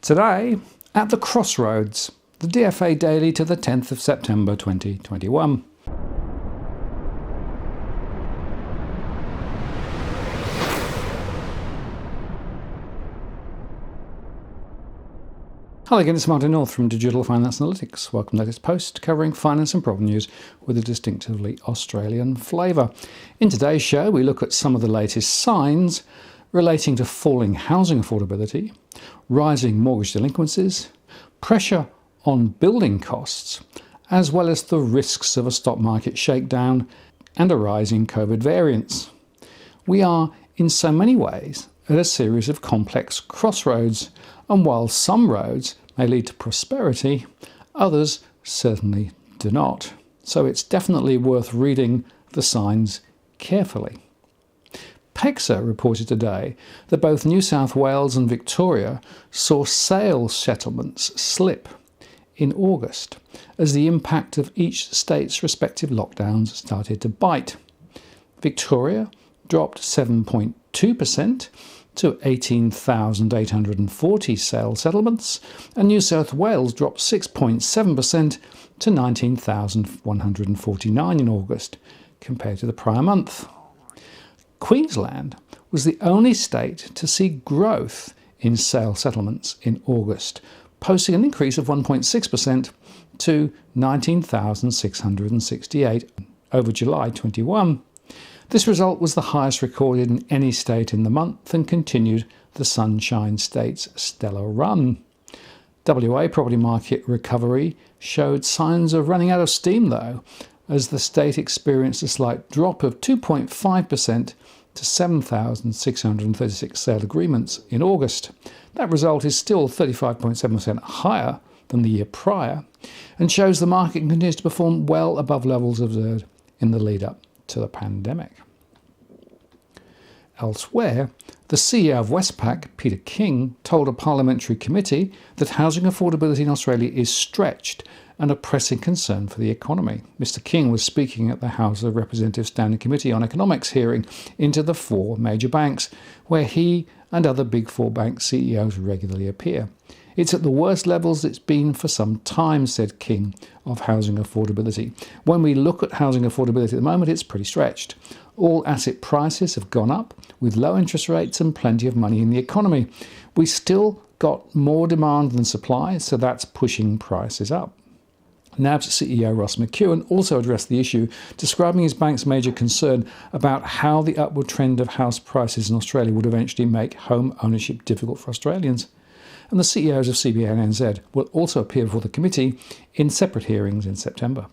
Today, at the Crossroads, the DFA daily to the 10th of September 2021. Hello again, it's Martin North from Digital Finance Analytics. Welcome to the latest post covering finance and problem news with a distinctively Australian flavour. In today's show, we look at some of the latest signs relating to falling housing affordability, rising mortgage delinquencies, pressure on building costs, as well as the risks of a stock market shakedown and a rise in COVID variants. We are, in so many ways, at a series of complex crossroads, and while some roads may lead to prosperity, others certainly do not. So it's definitely worth reading the signs carefully. PEXA reported today that both New South Wales and Victoria saw sales settlements slip in August as the impact of each state's respective lockdowns started to bite. Victoria dropped 7.2% to 18,840 sales settlements, and New South Wales dropped 6.7% to 19,149 in August compared to the prior month. Queensland was the only state to see growth in sales settlements in August, posting an increase of 1.6% to 19,668 over July 21. This result was the highest recorded in any state in the month and continued the Sunshine State's stellar run. WA property market recovery showed signs of running out of steam though, as the state experienced a slight drop of 2.5% to 7,636 sale agreements in August. That result is still 35.7% higher than the year prior and shows the market continues to perform well above levels observed in the lead up to the pandemic. Elsewhere, the CEO of Westpac, Peter King, told a parliamentary committee that housing affordability in Australia is stretched and a pressing concern for the economy. Mr. King was speaking at the House of Representatives Standing Committee on Economics hearing into the four major banks, where he and other Big Four bank CEOs regularly appear. It's at the worst levels it's been for some time, said King of housing affordability. When we look at housing affordability at the moment, it's pretty stretched. All asset prices have gone up with low interest rates and plenty of money in the economy. We still got more demand than supply, so that's pushing prices up. NAB's CEO Ross McEwen also addressed the issue, describing his bank's major concern about how the upward trend of house prices in Australia would eventually make home ownership difficult for Australians. And the CEOs of CBA and NZ will also appear before the committee in separate hearings in September.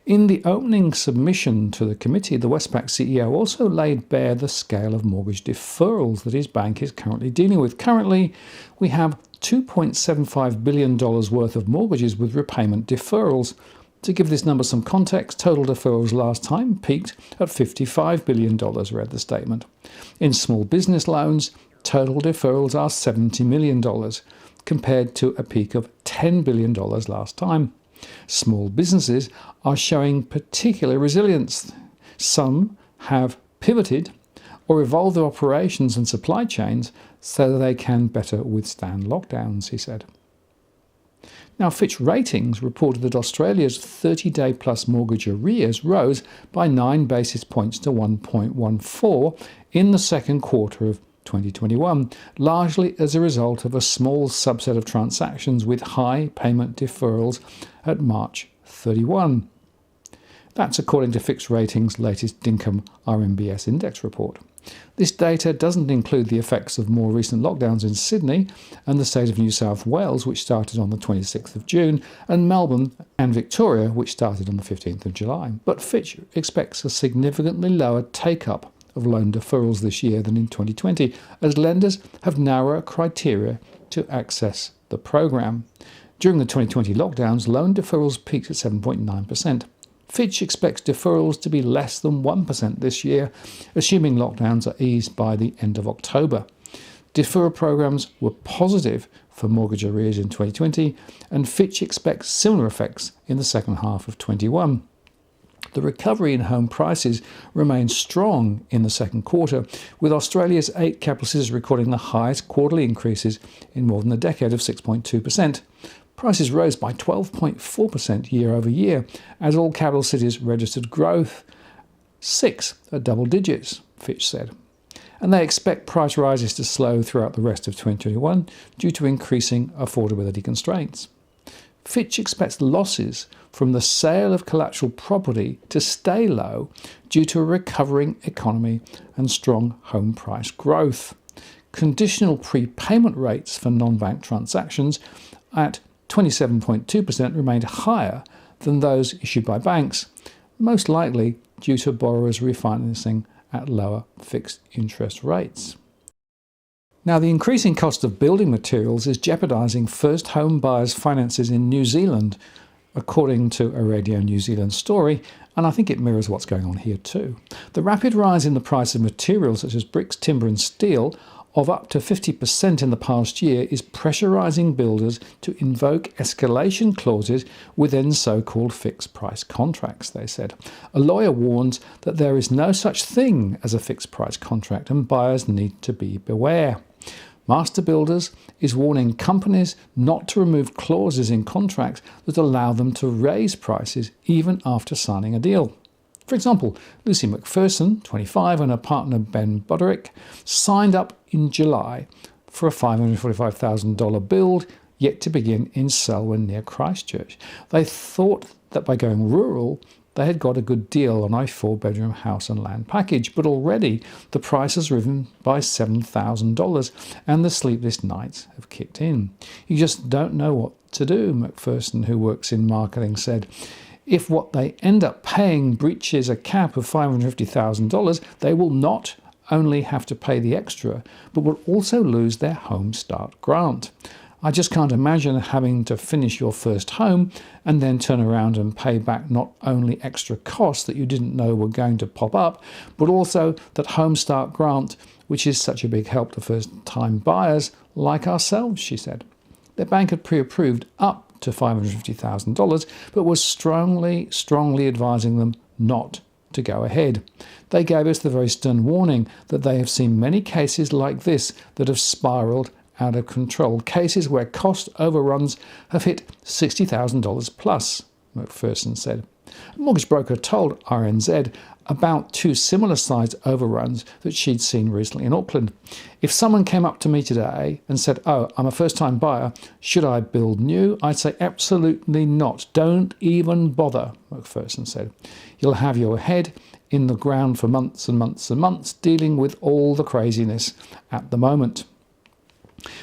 In the opening submission to the committee, the Westpac CEO also laid bare the scale of mortgage deferrals that his bank is currently dealing with. Currently, we have $2.75 billion worth of mortgages with repayment deferrals. To give this number some context, total deferrals last time peaked at $55 billion, read the statement. In small business loans, total deferrals are $70 million, compared to a peak of $10 billion last time. Small businesses are showing particular resilience. Some have pivoted or evolved their operations and supply chains so that they can better withstand lockdowns, he said. Now, Fitch Ratings reported that Australia's 30-day plus mortgage arrears rose by 9 basis points to 1.14 in the second quarter of 2021, largely as a result of a small subset of transactions with high payment deferrals at March 31. That's according to Fitch Ratings' latest Income RMBS index report. This data doesn't include the effects of more recent lockdowns in Sydney and the state of New South Wales, which started on the 26th of June, and Melbourne and Victoria, which started on the 15th of July. But Fitch expects a significantly lower take-up of loan deferrals this year than in 2020, as lenders have narrower criteria to access the program. During the 2020 lockdowns, loan deferrals peaked at 7.9%. Fitch expects deferrals to be less than 1% this year, assuming lockdowns are eased by the end of October. Deferral programs were positive for mortgage arrears in 2020, and Fitch expects similar effects in the second half of 21. The recovery in home prices remained strong in the second quarter, with Australia's 8 capital cities recording the highest quarterly increases in more than a decade of 6.2%. Prices rose by 12.4% year over year, as all capital cities registered growth, 6 at double digits, Fitch said. And they expect price rises to slow throughout the rest of 2021 due to increasing affordability constraints. Fitch expects losses from the sale of collateral property to stay low due to a recovering economy and strong home price growth. Conditional prepayment rates for non-bank transactions at 27.2% remained higher than those issued by banks, most likely due to borrowers refinancing at lower fixed interest rates. Now, the increasing cost of building materials is jeopardising first home buyers' finances in New Zealand, according to a Radio New Zealand story, and I think it mirrors what's going on here too. The rapid rise in the price of materials such as bricks, timber and steel of up to 50% in the past year is pressurising builders to invoke escalation clauses within so-called fixed-price contracts, they said. A lawyer warns that there is no such thing as a fixed-price contract and buyers need to be beware. Master Builders is warning companies not to remove clauses in contracts that allow them to raise prices even after signing a deal. For example, Lucy McPherson, 25, and her partner Ben Boderick signed up in July for a $545,000 build yet to begin in Selwyn near Christchurch. They thought that by going rural, they had got a good deal on a 4-bedroom house and land package, but already the price has risen by $7,000 and the sleepless nights have kicked in. You just don't know what to do, McPherson, who works in marketing, said. If what they end up paying breaches a cap of $550,000, they will not only have to pay the extra, but will also lose their Home Start grant. I just can't imagine having to finish your first home and then turn around and pay back not only extra costs that you didn't know were going to pop up, but also that Home Start grant, which is such a big help to first-time buyers like ourselves, she said. Their bank had pre-approved up to $550,000, but was strongly advising them not to go ahead. They gave us the very stern warning that they have seen many cases like this that have spiralled out of control, cases where cost overruns have hit $60,000 plus, McPherson said. A mortgage broker told RNZ about 2 similar-sized overruns that she'd seen recently in Auckland. If someone came up to me today and said, "Oh, I'm a first-time buyer, should I build new?" I'd say absolutely not. Don't even bother, McPherson said. You'll have your head in the ground for months and months and months dealing with all the craziness at the moment.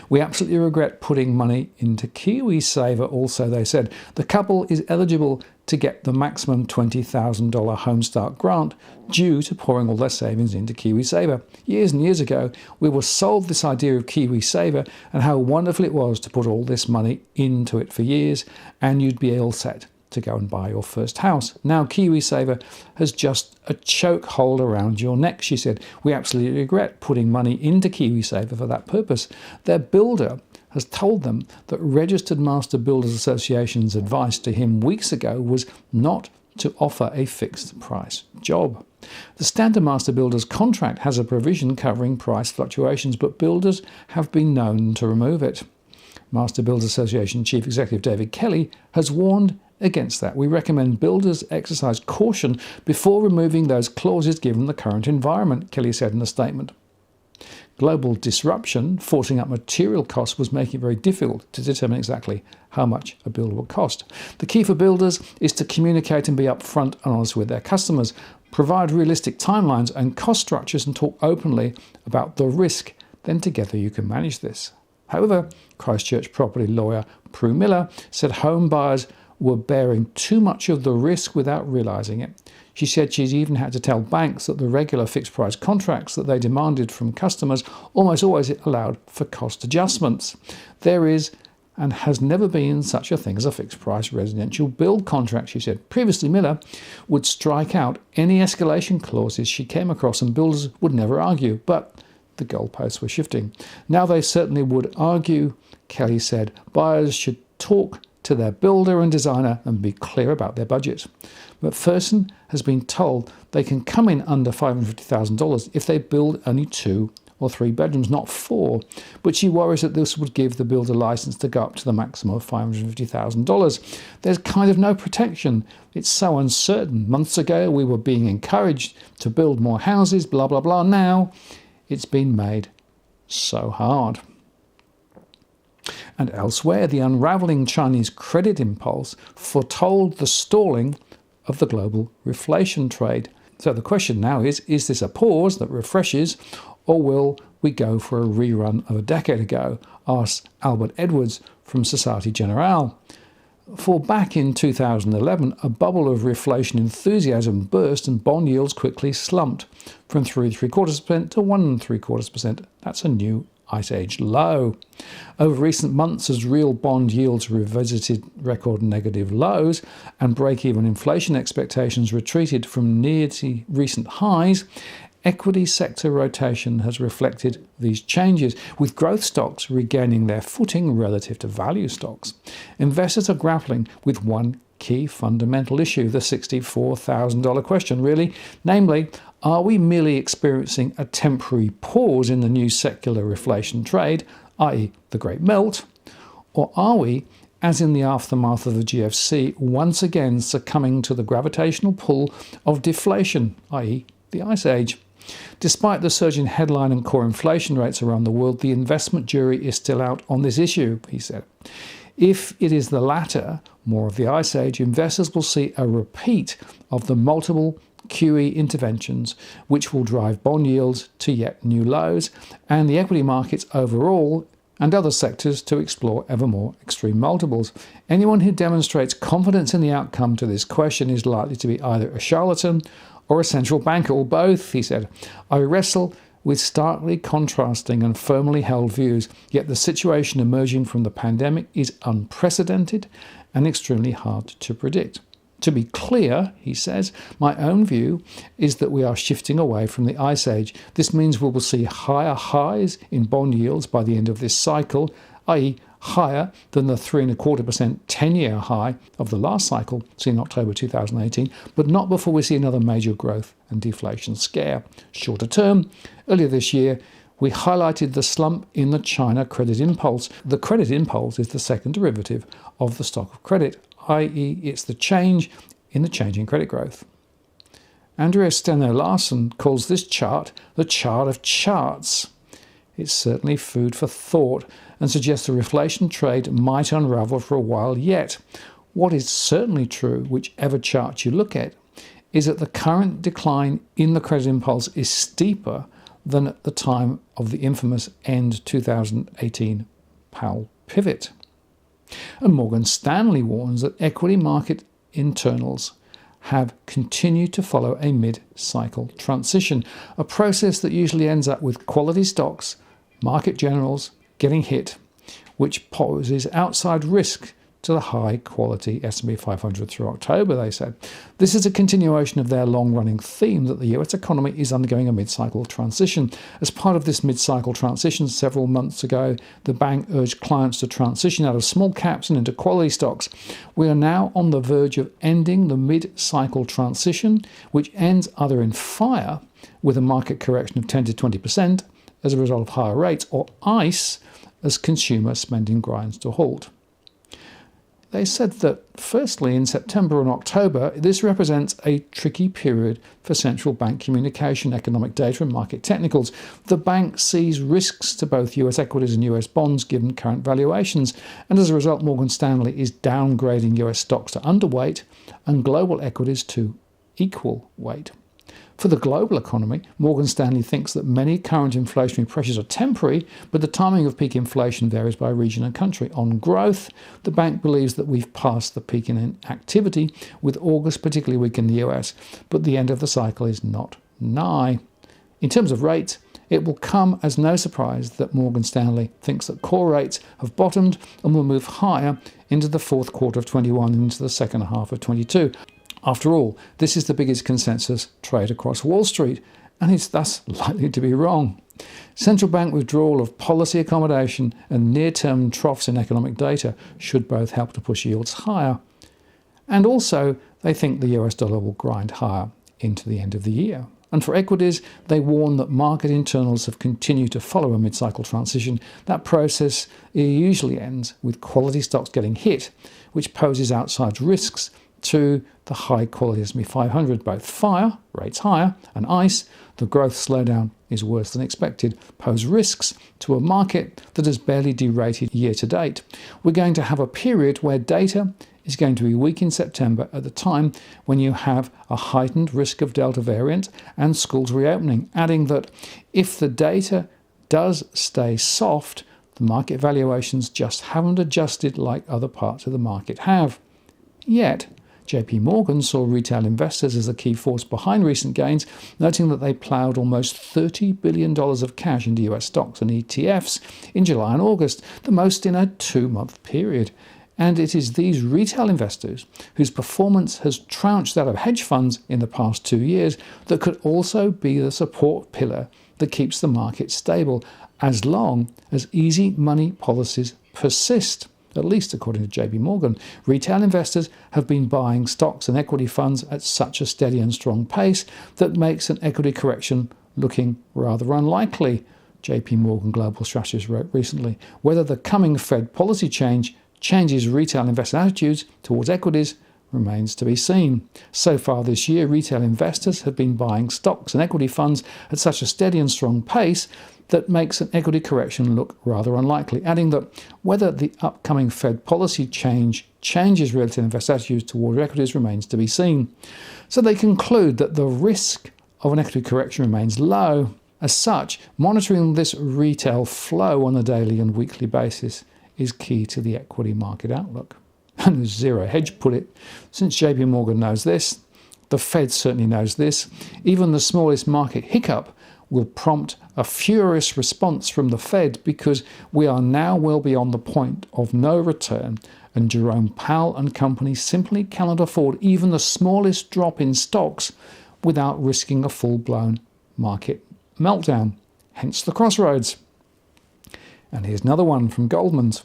We absolutely regret putting money into KiwiSaver also, they said. The couple is eligible to get the maximum $20,000 Home Start grant due to pouring all their savings into KiwiSaver. Years and years ago, we were sold this idea of KiwiSaver and how wonderful it was to put all this money into it for years and you'd be all set to go and buy your first house. Now KiwiSaver has just a chokehold around your neck, she said. We absolutely regret putting money into KiwiSaver for that purpose. Their builder has told them that Registered Master Builders Association's advice to him weeks ago was not to offer a fixed price job. The Standard Master Builders contract has a provision covering price fluctuations, but builders have been known to remove it. Master Builders Association Chief Executive David Kelly has warned against that. We recommend builders exercise caution before removing those clauses given the current environment, Kelly said in a statement. Global disruption forcing up material costs was making it very difficult to determine exactly how much a build will cost. The key for builders is to communicate and be upfront and honest with their customers, provide realistic timelines and cost structures and talk openly about the risk. Then together you can manage this. However, Christchurch property lawyer Prue Miller said home buyers were bearing too much of the risk without realising it. She said she's even had to tell banks that the regular fixed-price contracts that they demanded from customers almost always allowed for cost adjustments. There is and has never been such a thing as a fixed-price residential build contract, she said. Previously, Miller would strike out any escalation clauses she came across and builders would never argue, but the goalposts were shifting. Now they certainly would argue, Kelly said. Buyers should talk to their builder and designer and be clear about their budget. McPherson has been told they can come in under $550,000 if they build only 2 or 3 bedrooms, not 4. But she worries that this would give the builder license to go up to the maximum of $550,000. There's kind of no protection. It's so uncertain. Months ago, we were being encouraged to build more houses, blah, blah, blah. Now, it's been made so hard. And elsewhere, the unravelling Chinese credit impulse foretold the stalling of the global reflation trade. So the question now is this a pause that refreshes, or will we go for a rerun of a decade ago? Asks Albert Edwards from Societe Generale. For back in 2011, a bubble of reflation enthusiasm burst and bond yields quickly slumped from 3.75% to 1.75%. That's a new Ice Age low. Over recent months, as real bond yields revisited record negative lows and break-even inflation expectations retreated from near to recent highs, equity sector rotation has reflected these changes, with growth stocks regaining their footing relative to value stocks. Investors are grappling with one key fundamental issue, the $64,000 question, really. Namely, are we merely experiencing a temporary pause in the new secular reflation trade, i.e. the Great Melt, or are we, as in the aftermath of the GFC, once again succumbing to the gravitational pull of deflation, i.e. the Ice Age? Despite the surge in headline and core inflation rates around the world, the investment jury is still out on this issue, he said. If it is the latter, more of the Ice Age, investors will see a repeat of the multiple QE interventions, which will drive bond yields to yet new lows, and the equity markets overall and other sectors to explore ever more extreme multiples. Anyone who demonstrates confidence in the outcome to this question is likely to be either a charlatan or a central banker, or both, he said. I wrestle with starkly contrasting and firmly held views, yet the situation emerging from the pandemic is unprecedented and extremely hard to predict. To be clear, he says, my own view is that we are shifting away from the Ice Age. This means we will see higher highs in bond yields by the end of this cycle, i.e. higher than the 3.25% 10-year high of the last cycle, seen in October 2018, but not before we see another major growth and deflation scare. Shorter term, earlier this year, we highlighted the slump in the China credit impulse. The credit impulse is the second derivative of the stock of credit, i.e. it's the change in the changing credit growth. Andrea Steno-Larsen calls this chart the chart of charts. It's certainly food for thought and suggests the reflation trade might unravel for a while yet. What is certainly true, whichever chart you look at, is that the current decline in the credit impulse is steeper than at the time of the infamous end 2018 Powell pivot. And Morgan Stanley warns that equity market internals have continued to follow a mid-cycle transition, a process that usually ends up with quality stocks, market generals getting hit, which poses outside risk to the high-quality S&P 500 through October, they said. This is a continuation of their long-running theme that the US economy is undergoing a mid-cycle transition. As part of this mid-cycle transition, several months ago, the bank urged clients to transition out of small caps and into quality stocks. We are now on the verge of ending the mid-cycle transition, which ends either in fire with a market correction of 10 to 20% as a result of higher rates, or ice as consumer spending grinds to a halt. They said that, firstly, in September and October, this represents a tricky period for central bank communication, economic data and market technicals. The bank sees risks to both US equities and US bonds given current valuations, and as a result, Morgan Stanley is downgrading US stocks to underweight and global equities to equal weight. For the global economy, Morgan Stanley thinks that many current inflationary pressures are temporary, but the timing of peak inflation varies by region and country. On growth, the bank believes that we've passed the peak in activity, with August particularly weak in the US, but the end of the cycle is not nigh. In terms of rates, it will come as no surprise that Morgan Stanley thinks that core rates have bottomed and will move higher into the fourth quarter of 21 and into the second half of 22. After all, this is the biggest consensus trade across Wall Street, and is thus likely to be wrong. Central bank withdrawal of policy accommodation and near-term troughs in economic data should both help to push yields higher. And also, they think the US dollar will grind higher into the end of the year. And for equities, they warn that market internals have continued to follow a mid-cycle transition. That process usually ends with quality stocks getting hit, which poses outside risks to the high-quality S&P 500. Both FIRE, rates higher, and ICE, the growth slowdown is worse than expected, pose risks to a market that has barely derated year to date. We're going to have a period where data is going to be weak in September at the time when you have a heightened risk of Delta variant and schools reopening, adding that if the data does stay soft, the market valuations just haven't adjusted like other parts of the market have. Yet, JP Morgan saw retail investors as a key force behind recent gains, noting that they ploughed almost $30 billion of cash into US stocks and ETFs in July and August, the most in a 2-month period. And it is these retail investors whose performance has trounced that of hedge funds in the past 2 years that could also be the support pillar that keeps the market stable as long as easy money policies persist, at least according to JP Morgan. Retail investors have been buying stocks and equity funds at such a steady and strong pace that makes an equity correction looking rather unlikely, JP Morgan Global Strategies wrote recently. Whether the coming Fed policy changes retail investor attitudes towards equities remains to be seen. So far this year, retail investors have been buying stocks and equity funds at such a steady and strong pace that makes an equity correction look rather unlikely, adding that whether the upcoming Fed policy changes retail investor attitudes toward equities remains to be seen. So they conclude that the risk of an equity correction remains low. As such, monitoring this retail flow on a daily and weekly basis is key to the equity market outlook. And as Zero Hedge put it, since JP Morgan knows this, the Fed certainly knows this, even the smallest market hiccup will prompt a furious response from the Fed because we are now well beyond the point of no return, and Jerome Powell and company simply cannot afford even the smallest drop in stocks without risking a full-blown market meltdown. Hence the Crossroads. And here's another one from Goldman's.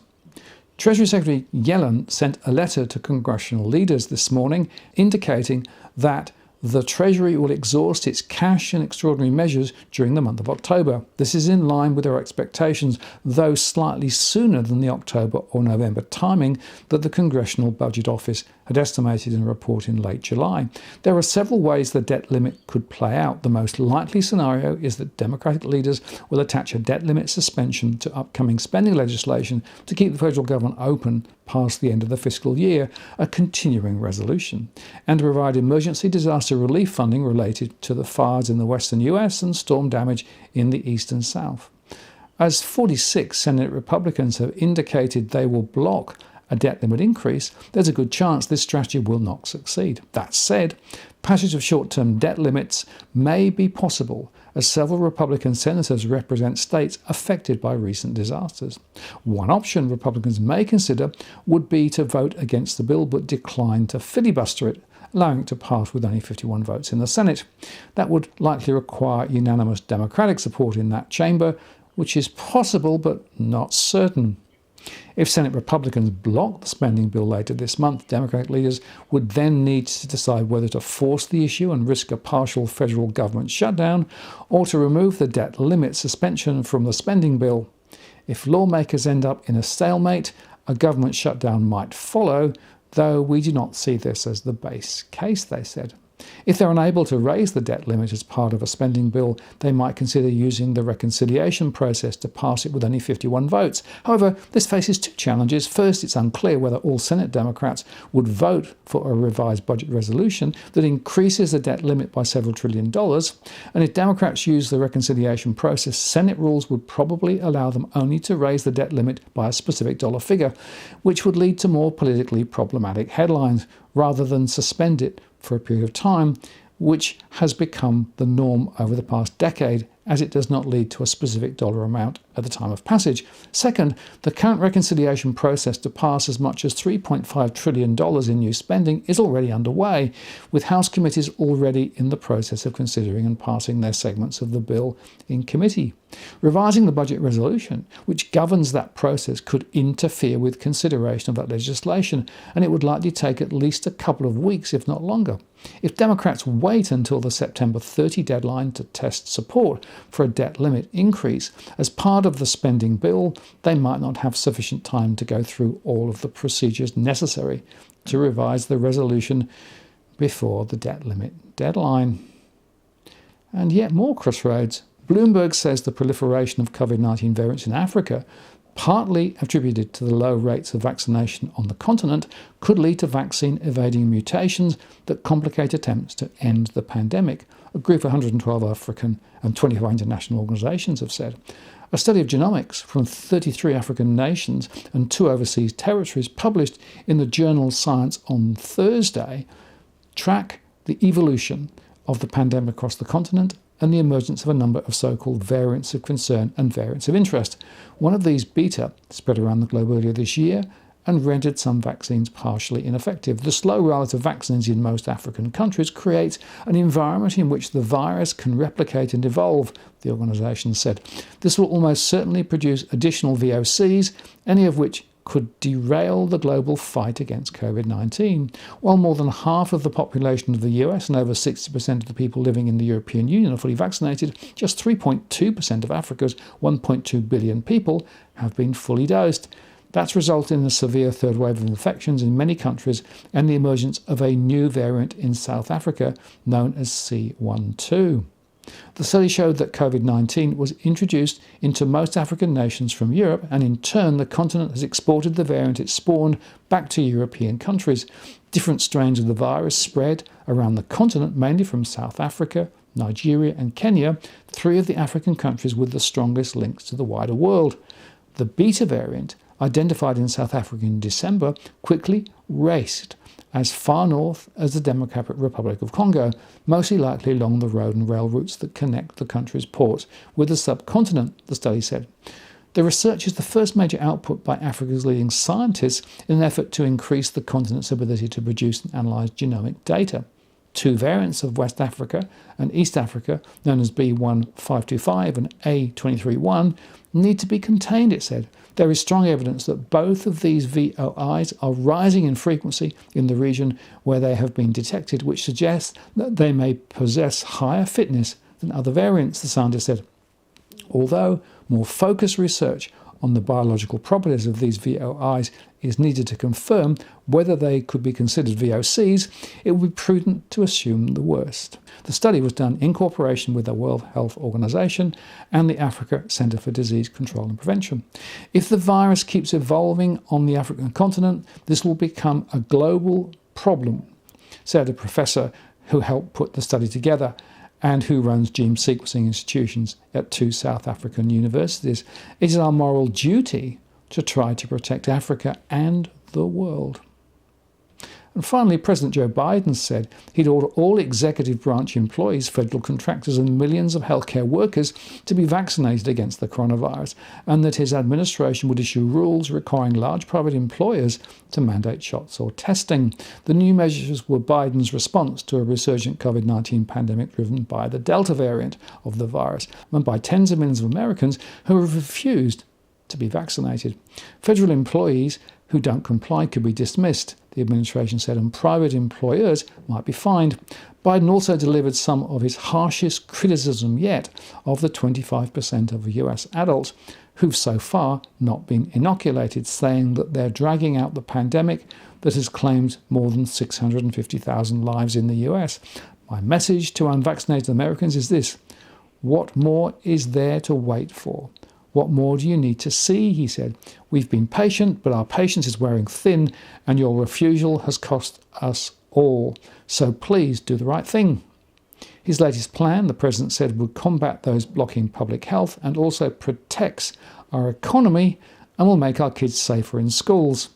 Treasury Secretary Yellen sent a letter to congressional leaders this morning indicating that the Treasury will exhaust its cash and extraordinary measures during the month of October. This is in line with our expectations, though slightly sooner than the October or November timing that the Congressional Budget Office had estimated in a report in late July. There are several ways the debt limit could play out. The most likely scenario is that Democratic leaders will attach a debt limit suspension to upcoming spending legislation to keep the federal government open past the end of the fiscal year, a continuing resolution, and to provide emergency disaster relief funding related to the fires in the western US and storm damage in the east and south. As 46 Senate Republicans have indicated they will block a debt limit increase, there's a good chance this strategy will not succeed. That said, passage of short-term debt limits may be possible as several Republican senators represent states affected by recent disasters. One option Republicans may consider would be to vote against the bill but decline to filibuster it, allowing it to pass with only 51 votes in the Senate. That would likely require unanimous Democratic support in that chamber, which is possible but not certain. If Senate Republicans block the spending bill later this month, Democratic leaders would then need to decide whether to force the issue and risk a partial federal government shutdown or to remove the debt limit suspension from the spending bill. If lawmakers end up in a stalemate, a government shutdown might follow, though we do not see this as the base case, they said. If they're unable to raise the debt limit as part of a spending bill, they might consider using the reconciliation process to pass it with only 51 votes. However, this faces two challenges. First, it's unclear whether all Senate Democrats would vote for a revised budget resolution that increases the debt limit by several $1 trillion. And if Democrats use the reconciliation process, Senate rules would probably allow them only to raise the debt limit by a specific dollar figure, which would lead to more politically problematic headlines, rather than suspend it for a period of time, which has become the norm over the past decade, as it does not lead to a specific dollar amount at the time of passage. Second, the current reconciliation process to pass as much as $3.5 trillion in new spending is already underway, with House committees already in the process of considering and passing their segments of the bill in committee. Revising the budget resolution, which governs that process, could interfere with consideration of that legislation, and it would likely take at least a couple of weeks, if not longer. If Democrats wait until the September 30 deadline to test support for a debt limit increase as part of the spending bill, they might not have sufficient time to go through all of the procedures necessary to revise the resolution before the debt limit deadline. And yet more Crossroads. Bloomberg says the proliferation of COVID-19 variants in Africa, partly attributed to the low rates of vaccination on the continent, could lead to vaccine-evading mutations that complicate attempts to end the pandemic, a group of 112 African and 25 international organisations have said. A study of genomics from 33 African nations and 2 overseas territories published in the journal Science on Thursday track the evolution of the pandemic across the continent and the emergence of a number of so-called variants of concern and variants of interest. One of these, beta, spread around the globe earlier this year and rendered some vaccines partially ineffective. The slow rollout of vaccines in most African countries creates an environment in which the virus can replicate and evolve, the organisation said. This will almost certainly produce additional VOCs, any of which could derail the global fight against COVID-19. While more than half of the population of the US and over 60% of the people living in the European Union are fully vaccinated, just 3.2% of Africa's 1.2 billion people have been fully dosed. That's resulted in a severe third wave of infections in many countries and the emergence of a new variant in South Africa known as C12. The study showed that COVID-19 was introduced into most African nations from Europe, and in turn the continent has exported the variant it spawned back to European countries. Different strains of the virus spread around the continent, mainly from South Africa, Nigeria and Kenya, 3 of the African countries with the strongest links to the wider world. The beta variant, identified in South Africa in December, quickly raced as far north as the Democratic Republic of Congo, mostly likely along the road and rail routes that connect the country's ports with the subcontinent, the study said. The research is the first major output by Africa's leading scientists in an effort to increase the continent's ability to produce and analyse genomic data. 2 variants of West Africa and East Africa, known as B1525 and A231, need to be contained, it said. There is strong evidence that both of these VOIs are rising in frequency in the region where they have been detected, which suggests that they may possess higher fitness than other variants, the scientist said. Although more focused research on the biological properties of these VOIs is needed to confirm whether they could be considered VOCs, it would be prudent to assume the worst. The study was done in cooperation with the World Health Organization and the Africa Centre for Disease Control and Prevention. If the virus keeps evolving on the African continent, this will become a global problem, said a professor who helped put the study together and who runs gene sequencing institutions at 2 South African universities. It is our moral duty to try to protect Africa and the world. And finally, President Joe Biden said he'd order all executive branch employees, federal contractors and millions of healthcare workers to be vaccinated against the coronavirus, and that his administration would issue rules requiring large private employers to mandate shots or testing. The new measures were Biden's response to a resurgent COVID-19 pandemic driven by the Delta variant of the virus and by tens of millions of Americans who have refused to be vaccinated. Federal employees who don't comply could be dismissed, the administration said, and private employers might be fined. Biden also delivered some of his harshest criticism yet of the 25% of US adults who've so far not been inoculated, saying that they're dragging out the pandemic that has claimed more than 650,000 lives in the US. My message to unvaccinated Americans is this: what more is there to wait for? What more do you need to see, he said. We've been patient, but our patience is wearing thin, and your refusal has cost us all. So please do the right thing. His latest plan, the president said, would combat those blocking public health and also protects our economy and will make our kids safer in schools.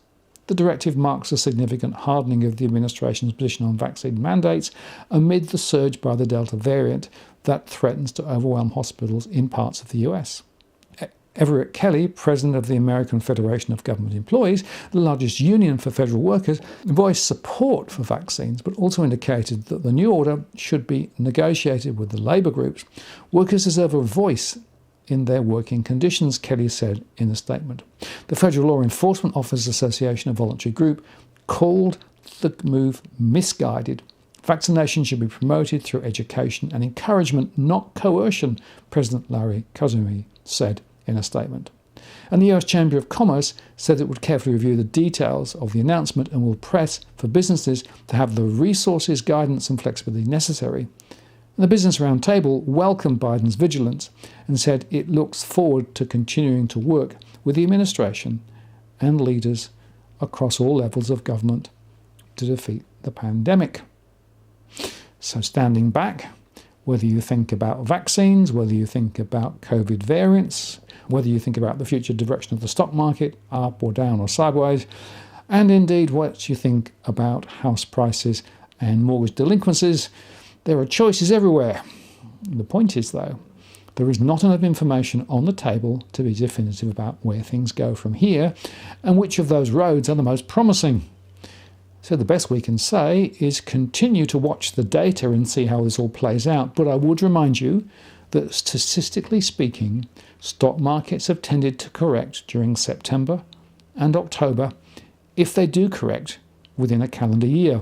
The directive marks a significant hardening of the administration's position on vaccine mandates amid the surge by the Delta variant that threatens to overwhelm hospitals in parts of the US. Everett Kelly, president of the American Federation of Government Employees, the largest union for federal workers, voiced support for vaccines, but also indicated that the new order should be negotiated with the labour groups. Workers deserve a voice in their working conditions, Kelly said in a statement. The Federal Law Enforcement Officers Association, a voluntary group, called the move misguided. Vaccination should be promoted through education and encouragement, not coercion, President Larry Kazumi said in a statement. And the US Chamber of Commerce said it would carefully review the details of the announcement and will press for businesses to have the resources, guidance and flexibility necessary. And the Business Roundtable welcomed Biden's vigilance and said it looks forward to continuing to work with the administration and leaders across all levels of government to defeat the pandemic. So standing back, whether you think about vaccines, whether you think about COVID variants, whether you think about the future direction of the stock market, up or down or sideways, and indeed what you think about house prices and mortgage delinquencies, there are choices everywhere. The point is, though, there is not enough information on the table to be definitive about where things go from here and which of those roads are the most promising. So the best we can say is continue to watch the data and see how this all plays out. But I would remind you that statistically speaking, stock markets have tended to correct during September and October, if they do correct within a calendar year.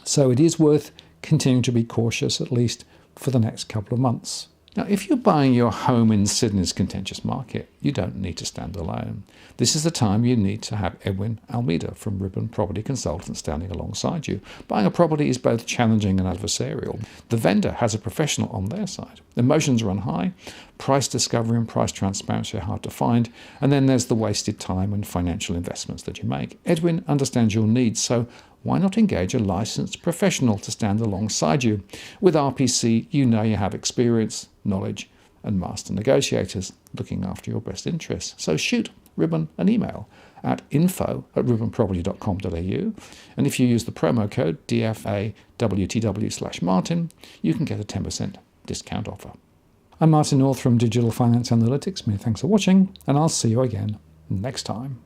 So it is worth continuing to be cautious, at least for the next couple of months. Now, if you're buying your home in Sydney's contentious market, you don't need to stand alone. This is the time you need to have Edwin Almeida from Ribbon Property Consultants standing alongside you. Buying a property is both challenging and adversarial. The vendor has a professional on their side. Emotions run high, price discovery and price transparency are hard to find, and then there's the wasted time and financial investments that you make. Edwin understands your needs, so why not engage a licensed professional to stand alongside you? With RPC, you know you have experience, knowledge, and master negotiators looking after your best interests. So shoot Ribbon an email at info@ribbonproperty.com.au, and if you use the promo code DFAWTW/Martin, you can get a 10% discount offer. I'm Martin North from Digital Finance Analytics. Many thanks for watching, and I'll see you again next time.